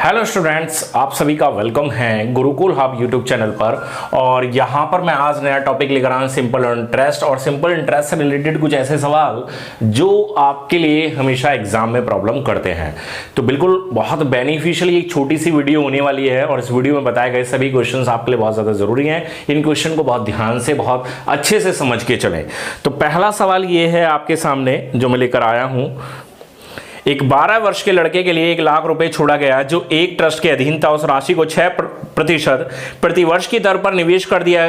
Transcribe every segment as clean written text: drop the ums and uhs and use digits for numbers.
Hello students, आप सभी का वेलकम है गुरुकुल हब यूट्यूब चैनल पर। और यहाँ पर मैं आज नया टॉपिक लेकर आया हूँ सिंपल इंटरेस्ट। और सिंपल इंटरेस्ट से रिलेटेड कुछ ऐसे सवाल जो आपके लिए हमेशा एग्जाम में प्रॉब्लम करते हैं। तो बिल्कुल बहुत बेनिफिशियल एक छोटी सी वीडियो होने वाली है और इस वीडियो में बताए गए सभी क्वेश्चन आपके लिए बहुत ज़्यादा ज़रूरी हैं। इन क्वेश्चन को बहुत ध्यान से बहुत अच्छे से समझ के चलें। तो पहला सवाल ये है आपके सामने जो मैं लेकर आया हूँ। एक 12 वर्ष के लड़के के लिए 1 लाख रुपए छोड़ा गया जो एक ट्रस्ट के अधीन था। उस राशि को 6% प्रति वर्ष की दर पर निवेश कर दिया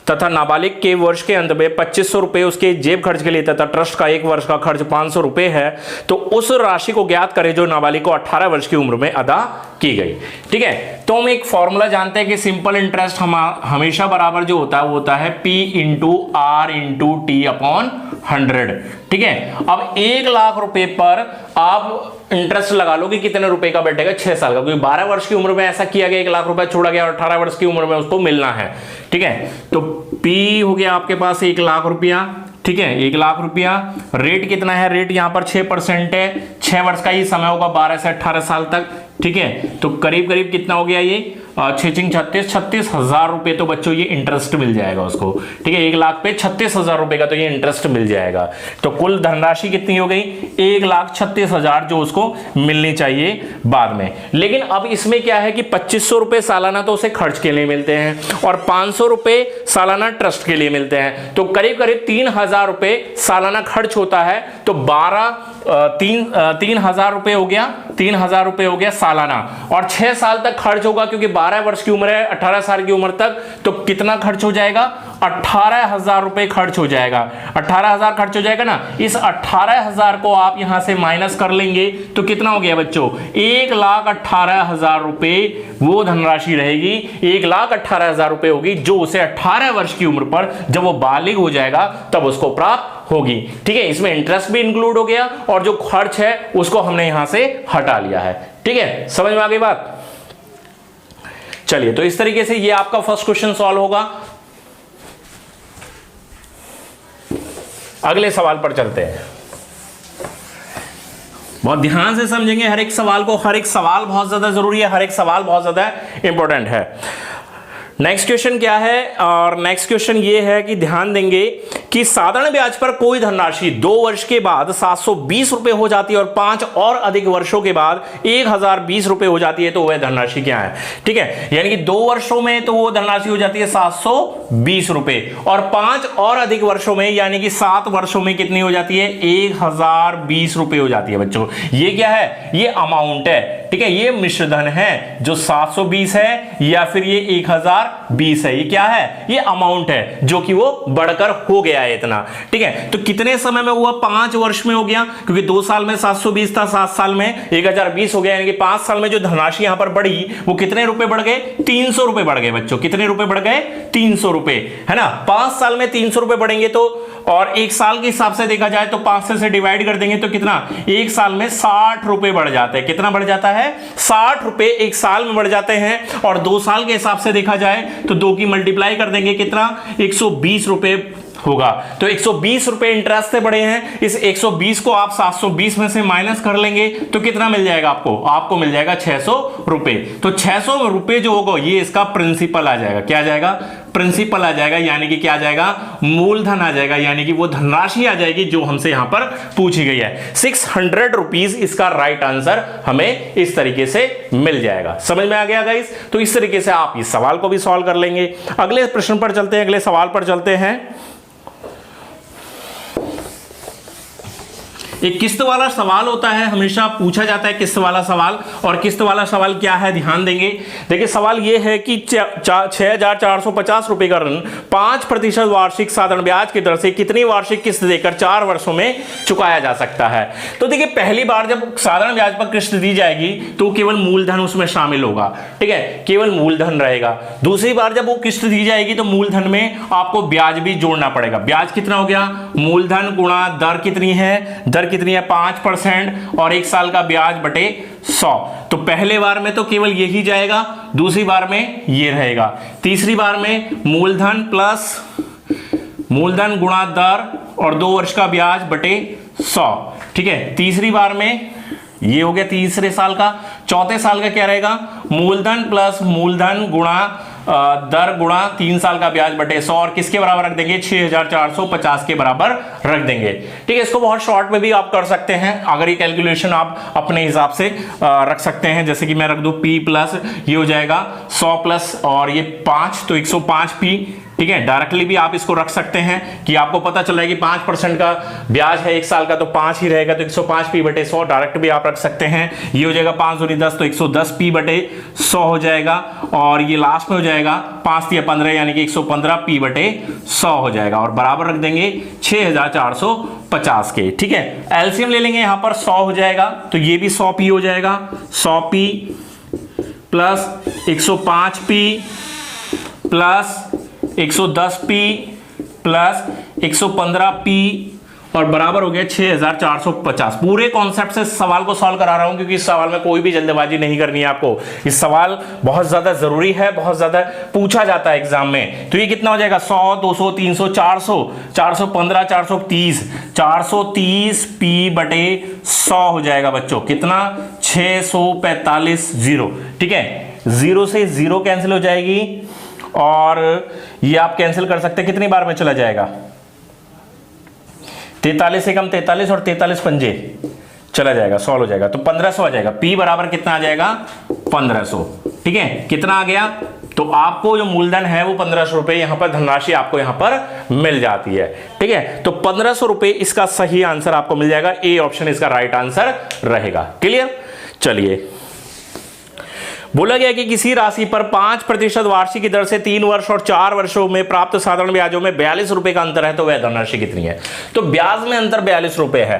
तथा नाबालिग के वर्ष के अंत में 2500 रुपए उसके जेब खर्च के लिए तथा ट्रस्ट का 1 वर्ष का खर्च 500 रुपए है। तो उस राशि को ज्ञात करें जो नाबालिग को 18 वर्ष की उम्र में अदा की गई। ठीक है, तो हम एक फॉर्मूला जानते हैं कि सिंपल इंटरेस्ट हमेशा बराबर जो होता है वो होता है P into R into T upon 100। ठीक है, अब 1 लाख रुपए पर आप इंटरेस्ट लगा लो कि कितने रुपए का बैठेगा 6 साल का, क्योंकि 12 वर्ष की उम्र में ऐसा किया गया 1 लाख रुपए छोड़ा गया और 18 वर्ष की उम्र में उसको मिलना है। ठीक है, तो P हो गया आपके पास 1 लाख रुपया। ठीक है, 1 लाख रुपया। रेट कितना है? रेट यहां पर 6% है। 6 वर्ष का ही समय होगा, 12 से 18 साल तक। ठीक है, तो करीब करीब कितना हो गया ये 36,000 रुपए तो बच्चों ये इंटरेस्ट मिल जाएगा उसको। ठीक है, 1 लाख पे 36,000 रुपए का तो ये इंटरेस्ट मिल जाएगा। तो कुल धनराशि कितनी हो गई? 1,36,000 जो उसको मिलनी चाहिए बाद में। लेकिन अब इसमें क्या है कि 2500 रुपए सालाना तो उसे खर्च के लिए मिलते हैं और 500 रुपए सालाना ट्रस्ट के लिए मिलते हैं। तो करीब करीब 3,000 रुपए सालाना खर्च होता है। तो 3,000 रुपए हो गया, 3,000 रुपए हो गया सालाना। और 6 साल तक खर्च होगा क्योंकि 12 वर्ष की उम्र है, 18 साल की उम्र तक। तो कितना खर्च हो जाएगा? 18,000 रुपए खर्च हो जाएगा। 18,000 खर्च हो जाएगा ना। इस 18,000 को आप यहां से माइनस कर लेंगे तो कितना हो गया बच्चों? 1,18,000 रुपए वो धनराशि रहेगी। 1,18,000 रुपए होगी जो उसे 18 वर्ष की उम्र पर जब वो बालिग हो जाएगा तब उसको प्राप्त होगी। ठीक है, इसमें इंटरेस्ट भी इंक्लूड हो गया और जो खर्च है उसको हमने यहां से हटा लिया है। ठीक है, समझ में आ गई बात? चलिए, तो इस तरीके से ये आपका फर्स्ट क्वेश्चन सॉल्व होगा। अगले सवाल पर चलते हैं। बहुत ध्यान से समझेंगे हर एक सवाल को। हर एक सवाल बहुत ज्यादा जरूरी है, हर एक सवाल बहुत ज्यादा इंपॉर्टेंट है। नेक्स्ट क्वेश्चन क्या है? और नेक्स्ट क्वेश्चन ये है कि ध्यान देंगे कि साधारण ब्याज पर कोई धनराशि 2 वर्ष के बाद 720 रुपए हो जाती है और 5 और अधिक वर्षों के बाद 1020 रुपए हो जाती है। तो वह धनराशि क्या है? ठीक है, यानी कि 2 वर्षों में तो वो धनराशि हो जाती है 720 रुपए और 5 और अधिक वर्षों में यानी कि 7 वर्षों में कितनी हो जाती है? 1020 रुपए हो जाती है। बच्चों ये क्या है? ये अमाउंट है। ठीक है, ये मिश्रधन है जो 720 है या फिर ये 1020 है। ये क्या है? ये अमाउंट है जो कि वो बढ़कर हो गया है इतना। ठीक है, तो कितने समय में हुआ? 5 वर्ष में हो गया क्योंकि 2 साल में 720 था, 7 साल में 1020 हो गया। यानी कि 5 साल में जो धनराशि यहां पर बढ़ी वो कितने रुपए बढ़ गए? 300 रुपए बढ़ गए बच्चों। कितने रुपए बढ़ गए? 300 रुपए, है ना। 5 साल में 300 रुपए बढ़ेंगे तो, और 1 साल के हिसाब से देखा जाए तो 5 से डिवाइड कर देंगे तो कितना? 1 साल में 60 रुपए बढ़ जाते हैं। कितना बढ़ जाता है? 60 रुपए 1 साल में बढ़ जाते हैं। और 2 साल के हिसाब से देखा जाए तो 2 की मल्टीप्लाई कर देंगे, कितना? 120 रुपए होगा। तो 120 रुपए इंटरेस्ट से बढ़े हैं। इस 120 को आप 720 में से माइनस कर लेंगे तो कितना मिल जाएगा आपको? आपको मिल जाएगा 600 रुपए। तो 600 रुपए जो होगा ये इसका प्रिंसिपल आ जाएगा। क्या आ जाएगा? प्रिंसिपल आ जाएगा, यानी कि क्या आ जाएगा? मूलधन आ जाएगा, यानी कि वो धनराशि आ जाएगी जो हमसे यहां पर पूछी गई है। 600 रुपीज इसका राइट आंसर हमें इस तरीके से मिल जाएगा। समझ में आ गया गाइस? तो इस तरीके से आप इस सवाल को भी सॉल्व कर लेंगे। अगले प्रश्न पर चलते हैं, अगले सवाल पर चलते हैं। एक किस्त वाला सवाल होता है, हमेशा पूछा जाता है किस्त वाला सवाल। और किस्त वाला सवाल क्या है? ध्यान देंगे। देखिए सवाल यह है कि 6,450 रुपए का ऋण 5% वार्षिक साधारण ब्याज की दर से कितनी वार्षिक किस्त देकर 4 वर्षों में चुकाया जा सकता है। तो देखिए पहली बार जब साधारण ब्याज पर किस्त दी जाएगी तो केवल मूलधन उसमें शामिल होगा। ठीक है, केवल मूलधन रहेगा। दूसरी बार जब वो किस्त दी जाएगी तो मूलधन में आपको ब्याज भी जोड़ना पड़ेगा। ब्याज कितना हो गया? मूलधन गुणा दर कितनी है? दर कितनी है? 5% और 1 साल का ब्याज बटे 100। तो पहले बार में तो केवल यही जाएगा, दूसरी बार में ये रहेगा, तीसरी बार में मूलधन प्लस मूलधन गुणा दर और 2 वर्ष का ब्याज बटे 100। ठीक है, तीसरी बार में ये हो गया तीसरे साल का। चौथे साल का क्या रहेगा, मूलधन प्लस मूलधन गुणा दर गुणा 3 साल का ब्याज बटे 100, और किसके बराबर रख देंगे, 6450 के बराबर रख देंगे। ठीक है, इसको बहुत शॉर्ट में भी आप कर सकते हैं, अगर ये कैलकुलेशन आप अपने हिसाब से रख सकते हैं। जैसे कि मैं रख दूं P प्लस ये हो जाएगा 100 प्लस और ये 5 तो 105 P। ठीक है, डायरेक्टली भी आप इसको रख सकते हैं कि आपको पता चल रहा है कि 5% का ब्याज है 1 साल का, तो 5 ही रहेगा, तो 105 P बटे 100 डायरेक्ट भी आप रख सकते हैं। ये हो जाएगा 5 दूनी 10 तो 110 P बटे 100 हो जाएगा, और ये लास्ट में हो जाएगा 5 या 15 यानी कि 115 P बटे 100 हो जाएगा, और बराबर रख देंगे 6450 के। ठीक है, एलसीएम ले लेंगे, यहां पर 100 हो जाएगा तो ये भी 100 P हो जाएगा, 100 P plus 105 P plus 110 P plus 115 P और बराबर हो गया 6450। पूरे कॉन्सेप्ट से सवाल को सॉल्व करा रहा हूं क्योंकि इस सवाल में कोई भी जल्दबाजी नहीं करनी है आपको। इस सवाल बहुत ज्यादा जरूरी है, बहुत ज्यादा पूछा जाता है एग्जाम में। तो ये कितना हो जाएगा, 100 200 300 400 415 430 430 P बटे 100 हो जाएगा बच्चों। कितना, 645 0। ठीक है, 0 से 0 कैंसिल हो जाएगी, और ये आप कैंसिल कर सकते हैं, कितनी बार में चला जाएगा, 43 से कम 43 और 43 पंजे चला जाएगा, 100 हो जाएगा, तो 1500 आ जाएगा। P बराबर कितना आ जाएगा, 1500। ठीक है, कितना आ गया, तो आपको जो मूलधन है वो 1500 रुपए, यहां पर धनराशि आपको यहां पर मिल जाती है। ठीक है, तो 1500 रुपए इसका सही आंसर आपको मिल जाएगा, ए ऑप्शन इसका राइट आंसर रहेगा। क्लियर, चलिए। बोला गया कि किसी राशि पर 5% वार्षिक की दर से 3 वर्ष और 4 वर्षों में प्राप्त साधारण ब्याजों में 42 रुपए का अंतर है, तो वह धनराशि कितनी है। तो ब्याज में अंतर 42 रुपए है,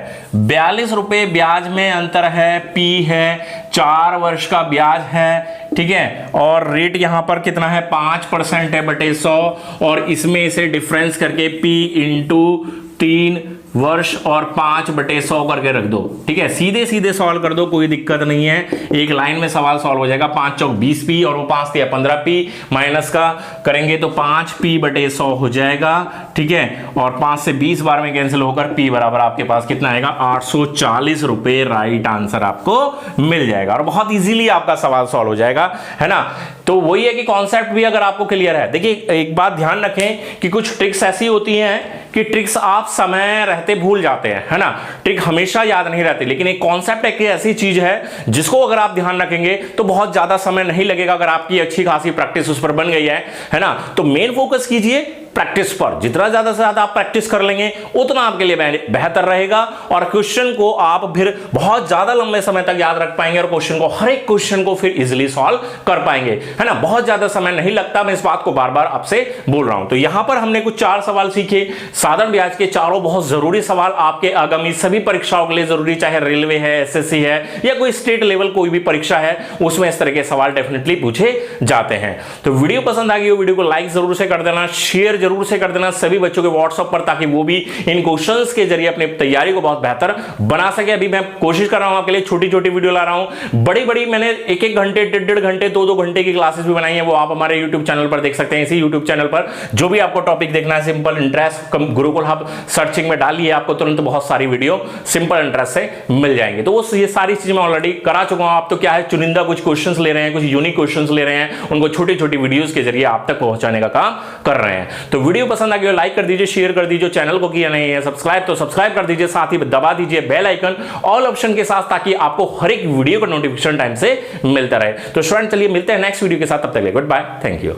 42 रुपए ब्याज में अंतर है, P है, 4 वर्ष का ब्याज है। ठीक है, और रेट यहां पर कितना है, 5% है बटे 100, और इसमें इसे डिफरेंस करके P इंटू 3 वर्ष और 5 बटे 100 करके रख दो। ठीक है, सीधे सीधे सॉल्व कर दो, कोई दिक्कत नहीं है, एक लाइन में सवाल सॉल्व हो जाएगा। 5 चौक 20 P और वो 5 या 15 P माइनस का करेंगे तो 5 P बटे 100 हो जाएगा। ठीक है, और 5 से 20 बार में कैंसिल होकर P बराबर आपके पास कितना आएगा, 840 रुपए राइट आंसर आपको मिल जाएगा, और बहुत इजीली आपका सवाल सॉल्व हो जाएगा, है ना। तो वही है कि कॉन्सेप्ट भी अगर आपको क्लियर है। देखिए, एक बात ध्यान रखें कि कुछ ट्रिक्स ऐसी होती हैं कि ट्रिक्स आप समय रहते भूल जाते हैं, है ना। ट्रिक हमेशा याद नहीं रहती, लेकिन एक कॉन्सेप्ट एक ऐसी चीज है जिसको अगर आप ध्यान रखेंगे तो बहुत ज्यादा समय नहीं लगेगा। अगर आपकी अच्छी खासी प्रैक्टिस उस पर बन गई है ना, तो मेन फोकस कीजिए प्रैक्टिस पर। जितना ज्यादा से ज्यादा आप प्रैक्टिस कर लेंगे उतना आपके लिए बेहतर रहेगा, और क्वेश्चन को आप फिर बहुत ज्यादा लंबे समय तक याद रख पाएंगे, और क्वेश्चन को, हर एक क्वेश्चन को फिर इजीली सॉल्व कर पाएंगे, है ना। बहुत ज्यादा समय नहीं लगता, मैं इस बात को बार बार आपसे बोल रहा हूं। तो यहां पर हमने कुछ 4 सवाल सीखे, साधारण ब्याज के, चारों बहुत जरूरी सवाल, आपके आगामी सभी परीक्षाओं के लिए जरूरी, चाहे रेलवे है, एसएससी है, या कोई स्टेट लेवल कोई भी परीक्षा है, उसमें इस तरह के सवाल डेफिनेटली पूछे जाते हैं। तो वीडियो पसंद आ गई हो, वीडियो को लाइक जरूर से कर देना, शेयर जरूर से कर देना सभी बच्चों के व्हाट्सएप पर, ताकि वो भी इन क्वेश्चंस के जरिए अपनी तैयारी को बहुत बेहतर बना सके। अभी मैं कोशिश कर रहा हूं आपके लिए छोटी छोटी वीडियो ला रहा हूं, बड़ी बड़ी मैंने 1-1 घंटे, 1.5 घंटे, 2-2 घंटे की क्लासेस भी बनाई है, वो आप हमारे यूट्यूब चैनल पर देख सकते हैं। इसी यूट्यूब चैनल पर जो भी आपको टॉपिक देखना है, simple interest Gurukul hub searching में डालिए, आपको तुरंत बहुत सारी वीडियो सिंपल इंटरेस्ट से मिल जाएंगे। तो वो ये सारी चीजें मैं ऑलरेडी करा चुका हूं। आप तो क्या है, चुनिंदा कुछ क्वेश्चंस ले रहे हैं, कुछ यूनिक क्वेश्चंस ले रहे हैं, उनको छोटी छोटी वीडियोस के जरिए आप तक पहुंचाने का काम कर रहे हैं। तो वीडियो पसंद आ गई, लाइक कर दीजिए, शेयर कर दीजिए, चैनल को किया नहीं है सब्सक्राइब तो सब्सक्राइब कर दीजिए, साथ ही दबा दीजिए बेल आइकन ऑल ऑप्शन के साथ, ताकि आपको हर एक वीडियो का नोटिफिकेशन टाइम से मिलता रहे। तो स्टूडेंट, चलिए मिलते हैं नेक्स्ट वीडियो के साथ, तब तक के लिए गुड बाय, थैंक यू।